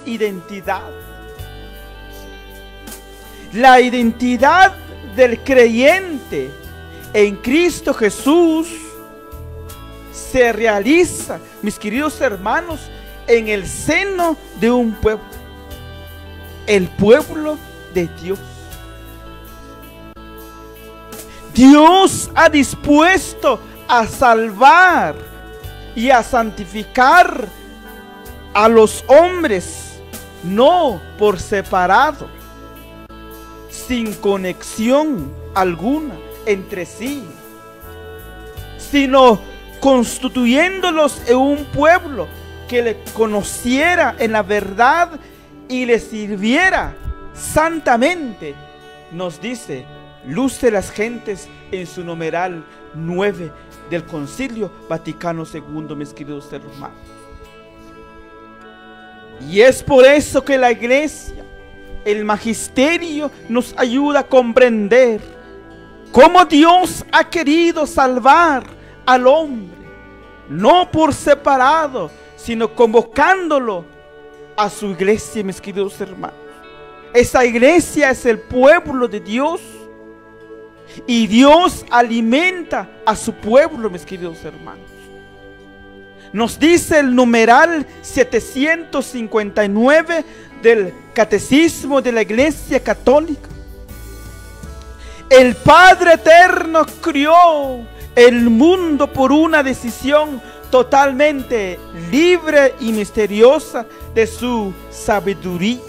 identidad. La identidad del creyente en Cristo Jesús se realiza, mis queridos hermanos, en el seno de un pueblo, el pueblo de Dios. Dios ha dispuesto a salvar y a santificar a los hombres, no por separado, sin conexión alguna entre sí, sino constituyéndolos en un pueblo que le conociera en la verdad y le sirviera santamente. Nos dice Luz de las Gentes en su numeral 9 del Concilio Vaticano II, mis queridos hermanos. Y es por eso que la Iglesia, el magisterio, nos ayuda a comprender cómo Dios ha querido salvar al hombre, no por separado, sino convocándolo a su iglesia, mis queridos hermanos. Esa iglesia es el pueblo de Dios, y Dios alimenta a su pueblo, mis queridos hermanos. Nos dice el numeral 759 del Catecismo de la Iglesia Católica: el Padre Eterno crió el mundo por una decisión totalmente libre y misteriosa de su sabiduría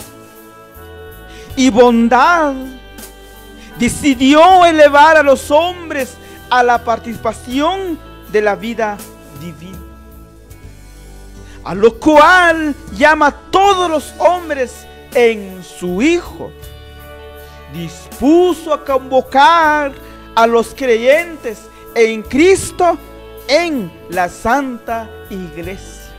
y bondad. Decidió elevar a los hombres a la participación de la vida divina, a lo cual llama a todos los hombres en su Hijo. Dispuso a convocar a los creyentes en Cristo en la Santa Iglesia.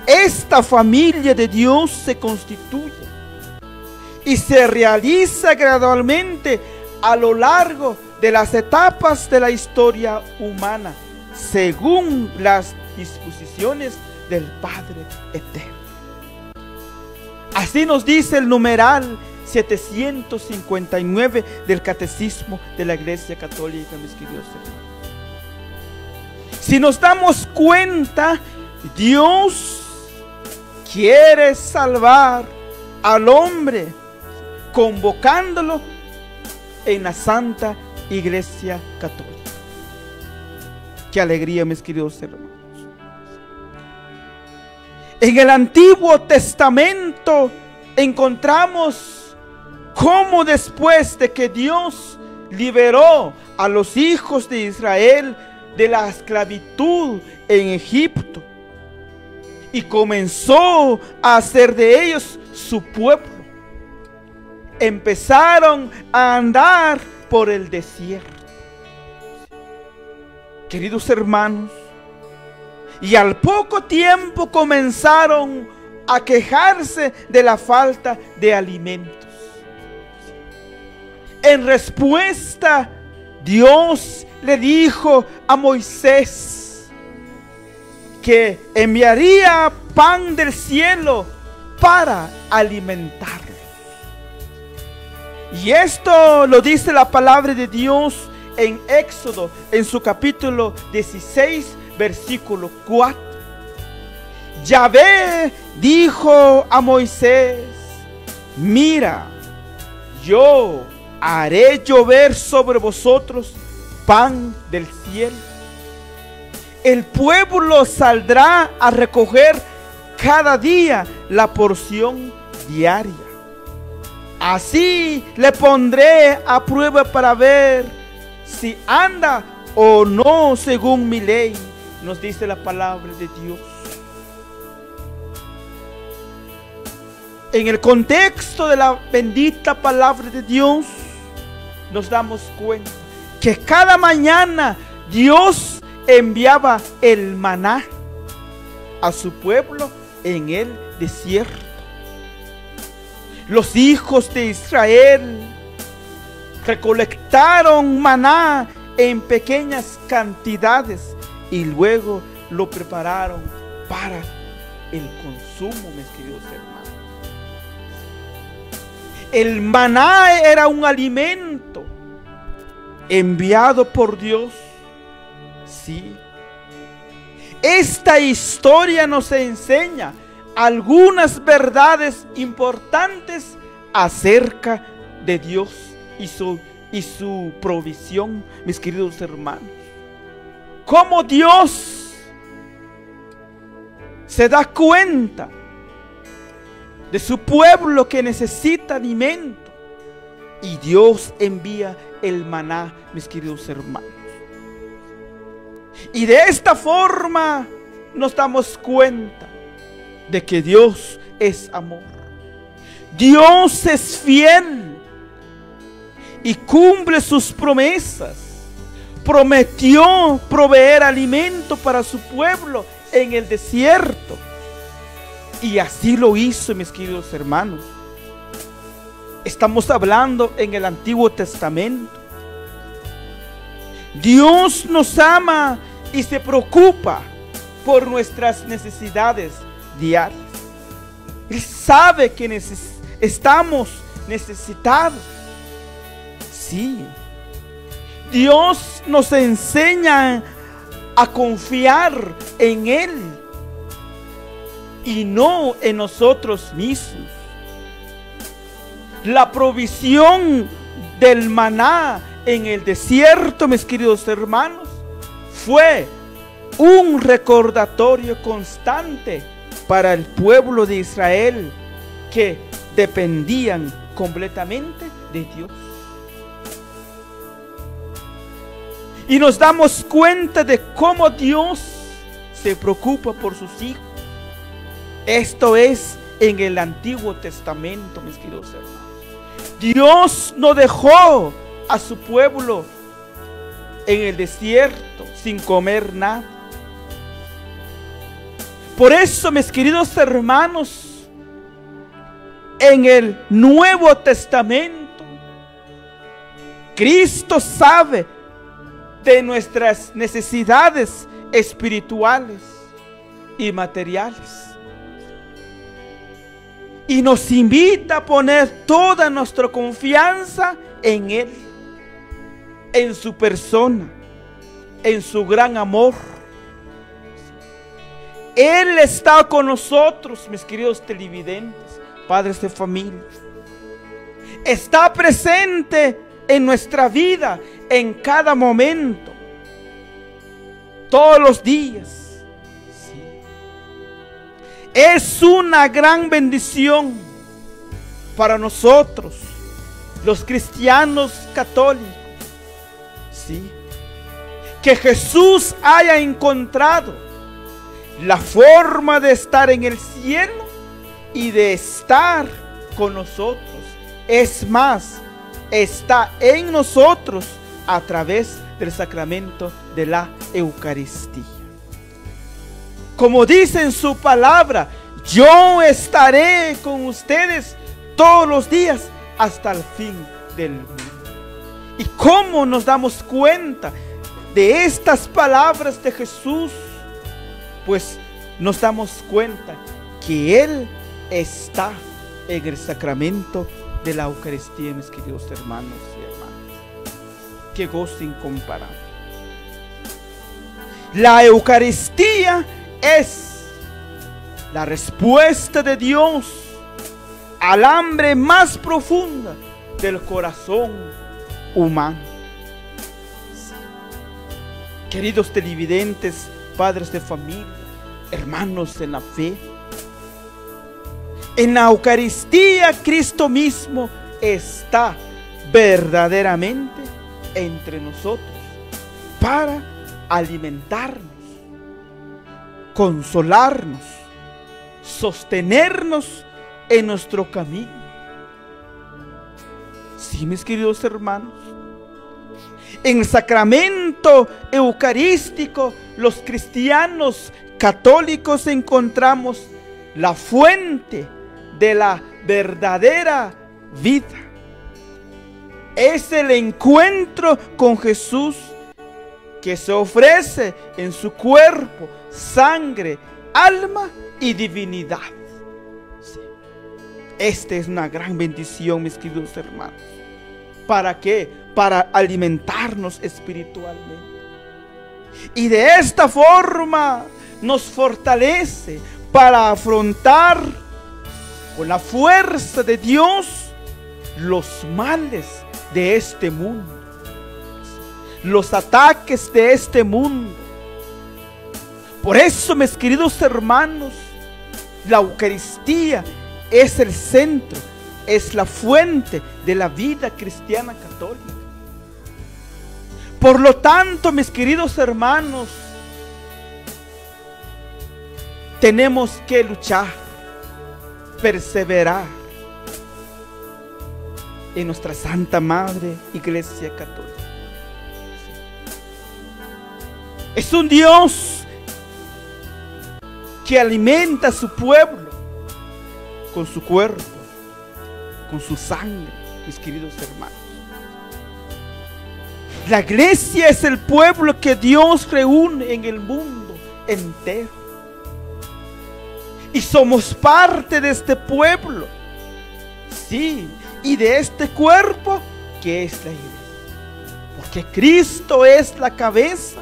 Esta familia de Dios se constituye y se realiza gradualmente a lo largo de las etapas de la historia humana, según las disposiciones del Padre Eterno. Así nos dice el numeral 759 del Catecismo de la Iglesia Católica, mis queridos hermanos. Si nos damos cuenta, Dios quiere salvar al hombre, convocándolo en la Santa Iglesia Católica. Qué alegría, mis queridos hermanos. En el Antiguo Testamento encontramos cómo después de que Dios liberó a los hijos de Israel de la esclavitud en Egipto y comenzó a hacer de ellos su pueblo, empezaron a andar por el desierto, queridos hermanos, y al poco tiempo comenzaron a quejarse de la falta de alimentos. En respuesta, Dios le dijo a Moisés que enviaría pan del cielo para alimentarlos. Y esto lo dice la palabra de Dios en Éxodo, en su capítulo 16, versículo 4. Yahvé dijo a Moisés: mira, yo haré llover sobre vosotros pan del cielo. El pueblo saldrá a recoger cada día la porción diaria. Así le pondré a prueba para ver si anda o no según mi ley, nos dice la palabra de Dios. En el contexto de la bendita palabra de Dios, nos damos cuenta que cada mañana Dios enviaba el maná a su pueblo en el desierto. Los hijos de Israel recolectaron maná en pequeñas cantidades y luego lo prepararon para el consumo, mis queridos hermanos. El maná era un alimento enviado por Dios. Sí. Esta historia nos enseña algunas verdades importantes acerca de Dios y su provisión, mis queridos hermanos. Cómo Dios se da cuenta de su pueblo que necesita alimento, y Dios envía el maná, mis queridos hermanos. Y de esta forma nos damos cuenta de que Dios es amor. Dios es fiel y cumple sus promesas. Prometió proveer alimento para su pueblo en el desierto. Y así lo hizo, mis queridos hermanos. Estamos hablando en el Antiguo Testamento. Dios nos ama y se preocupa por nuestras necesidades diarias. Él sabe que estamos necesitados. Sí. Dios nos enseña a confiar en Él y no en nosotros mismos. La provisión del maná en el desierto, mis queridos hermanos, fue un recordatorio constante para el pueblo de Israel, que dependían completamente de Dios. Y nos damos cuenta de cómo Dios se preocupa por sus hijos. Esto es en el Antiguo Testamento, mis queridos hermanos. Dios no dejó a su pueblo en el desierto sin comer nada. Por eso, mis queridos hermanos, en el Nuevo Testamento, Cristo sabe de nuestras necesidades espirituales y materiales, y nos invita a poner toda nuestra confianza en Él, en su persona, en su gran amor. Él está con nosotros, mis queridos televidentes, padres de familia. Está presente en nuestra vida en cada momento, todos los días. Sí. Es una gran bendición para nosotros, los cristianos católicos, sí, que Jesús haya encontrado la forma de estar en el cielo y de estar con nosotros. Es más, está en nosotros a través del sacramento de la Eucaristía. Como dice en su palabra, yo estaré con ustedes todos los días hasta el fin del mundo. ¿Y cómo nos damos cuenta de estas palabras de Jesús? Pues nos damos cuenta que Él está en el sacramento de la Eucaristía, mis queridos hermanos y hermanas. Qué gozo incomparable. La Eucaristía es la respuesta de Dios al hambre más profunda del corazón humano. Queridos televidentes, padres de familia, hermanos en la fe, en la Eucaristía Cristo mismo está verdaderamente entre nosotros para alimentarnos, consolarnos, sostenernos en nuestro camino. Sí, mis queridos hermanos, en el sacramento eucarístico, los cristianos católicos encontramos la fuente de la verdadera vida. Es el encuentro con Jesús que se ofrece en su cuerpo, sangre alma y divinidad. Sí. Esta es una gran bendición, mis queridos hermanos. ¿Para qué? Para alimentarnos espiritualmente. Y de esta forma nos fortalece para afrontar con la fuerza de Dios los males de este mundo, los ataques de este mundo. Por eso, mis queridos hermanos, la Eucaristía es el centro, es la fuente de la vida cristiana católica. Por lo tanto, mis queridos hermanos, tenemos que luchar, perseverar en nuestra Santa Madre Iglesia Católica. Es un Dios que alimenta a su pueblo con su cuerpo, con su sangre, mis queridos hermanos. La iglesia es el pueblo que Dios reúne en el mundo entero. Y somos parte de este pueblo. Sí, y de este cuerpo que es la iglesia. Porque Cristo es la cabeza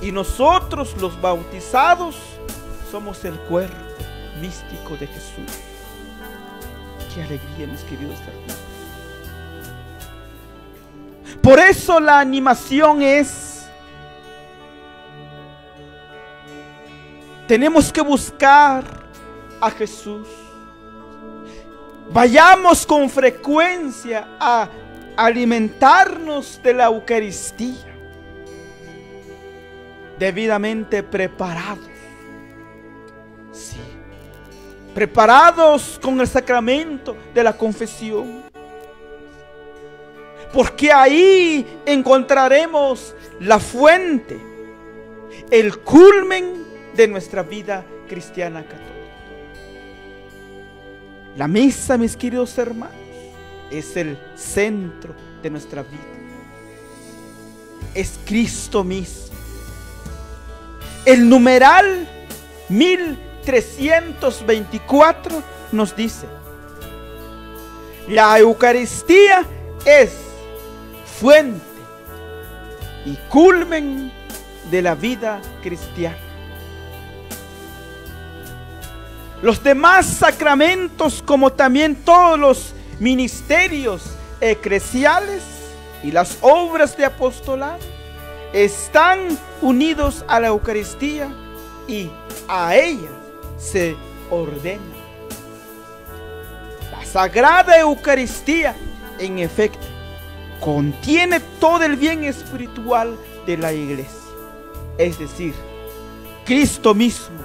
y nosotros los bautizados somos el cuerpo místico de Jesús. Qué alegría, mis queridos hermanos. Por eso la animación es: tenemos que buscar a Jesús. Vayamos con frecuencia a alimentarnos de la Eucaristía, debidamente preparados. Sí, preparados con el sacramento de la confesión. Porque ahí encontraremos la fuente, el culmen de nuestra vida cristiana católica. La misa, mis queridos hermanos, es el centro de nuestra vida. Es Cristo mismo. El numeral 1324 nos dice: la Eucaristía es fuente y culmen de la vida cristiana. Los demás sacramentos, como también todos los ministerios eclesiales y las obras de apostolado, están unidos a la Eucaristía y a ella se ordena. La Sagrada Eucaristía, en efecto, contiene todo el bien espiritual de la iglesia. Es decir, Cristo mismo,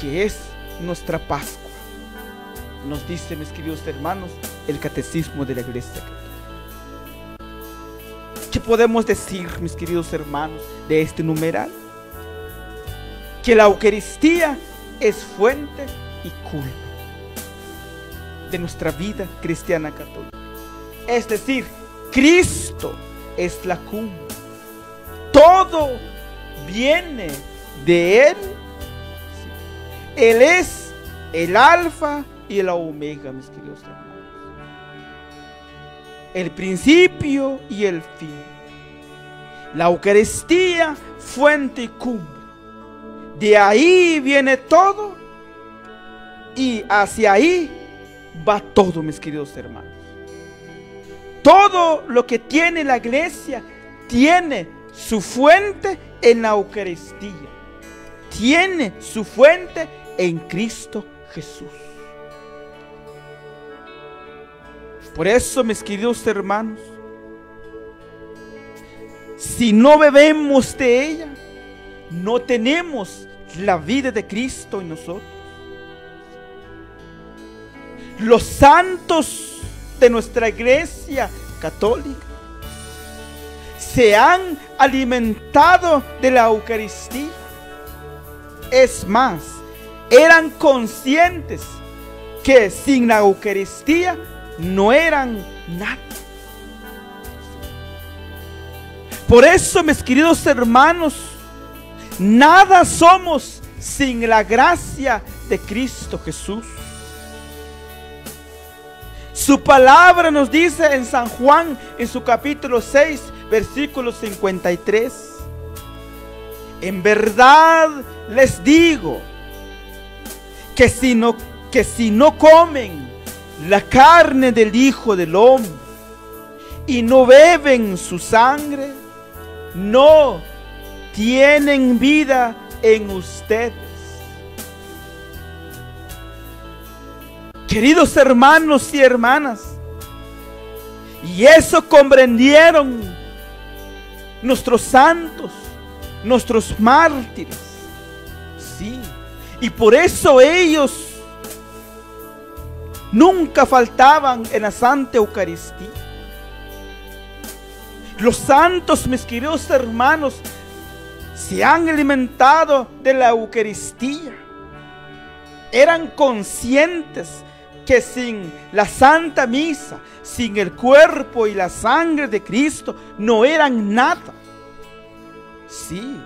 que es nuestra Pascua. Nos dice, mis queridos hermanos, el Catecismo de la Iglesia Católica. ¿Qué podemos decir, mis queridos hermanos, de este numeral? Que la Eucaristía es fuente y culmen de nuestra vida cristiana católica. Es decir, Cristo es la cumbre. Todo viene de Él. Él es el alfa y el omega, mis queridos hermanos. El principio y el fin. La Eucaristía, fuente y cumbre. De ahí viene todo y hacia ahí va todo, mis queridos hermanos. Todo lo que tiene la iglesia tiene su fuente en la Eucaristía. Tiene su fuente en Cristo Jesús. Por eso, mis queridos hermanos, si no bebemos de ella, no tenemos la vida de Cristo en nosotros. Los santos de nuestra iglesia católica se han alimentado de la Eucaristía. Es más, eran conscientes que sin la Eucaristía no eran nada. Por eso, mis queridos hermanos, nada somos sin la gracia de Cristo Jesús. Su palabra nos dice en San Juan, en su capítulo 6, versículo 53. En verdad les digo que si no comen la carne del Hijo del Hombre y no beben su sangre, no tienen vida en ustedes. Queridos hermanos y hermanas, y eso comprendieron nuestros santos, nuestros mártires. Sí, y por eso ellos nunca faltaban en la Santa Eucaristía. Los santos, mis queridos hermanos, se han alimentado de la Eucaristía. Eran conscientes que sin la Santa Misa, sin el cuerpo y la sangre de Cristo, no eran nada. Sí.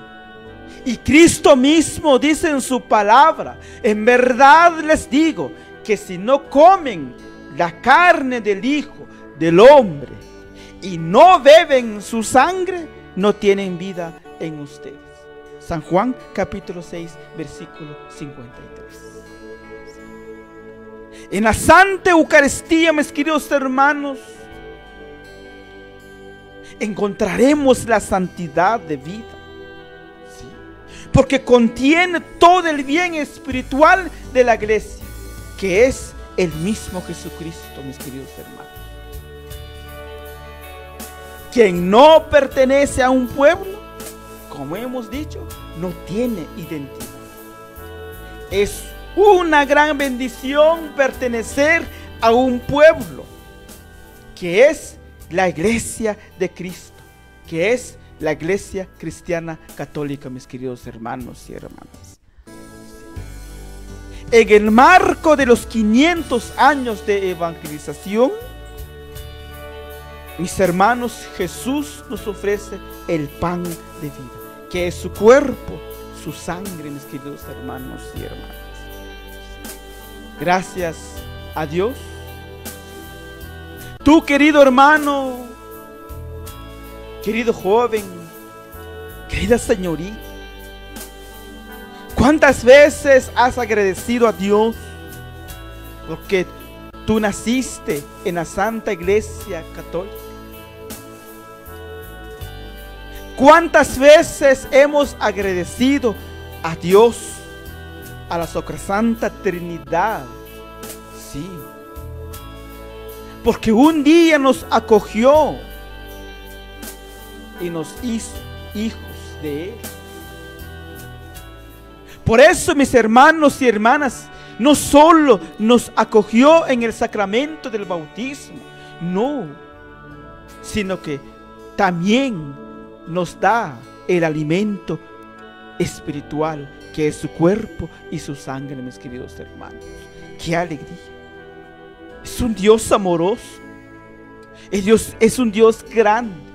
Y Cristo mismo dice en su palabra: en verdad les digo que si no comen la carne del Hijo del Hombre y no beben su sangre, no tienen vida en ustedes. San Juan capítulo 6, versículo 53. En la Santa Eucaristía, mis queridos hermanos, encontraremos la santidad de vida. ¿Sí? Porque contiene todo el bien espiritual de la iglesia, que es el mismo Jesucristo, mis queridos hermanos. Quien no pertenece a un pueblo, como hemos dicho, no tiene identidad. Es una gran bendición pertenecer a un pueblo, que es la iglesia de Cristo, que es la iglesia cristiana católica, mis queridos hermanos y hermanas. En el marco de los 500 años de evangelización, mis hermanos, Jesús nos ofrece el pan de vida, que es su cuerpo, su sangre, mis queridos hermanos y hermanas. Gracias a Dios. Tú, querido hermano, querido joven, querida señorita, ¿cuántas veces has agradecido a Dios porque tú naciste en la Santa Iglesia Católica? ¿Cuántas veces hemos agradecido a Dios, a la Sacrosanta Trinidad? Sí, porque un día nos acogió y nos hizo hijos de Él. Por eso, mis hermanos y hermanas, no solo nos acogió en el sacramento del bautismo, no, sino que también nos da el alimento espiritual, que es su cuerpo y su sangre, mis queridos hermanos. ¡Qué alegría! Es un Dios amoroso. Es un Dios grande.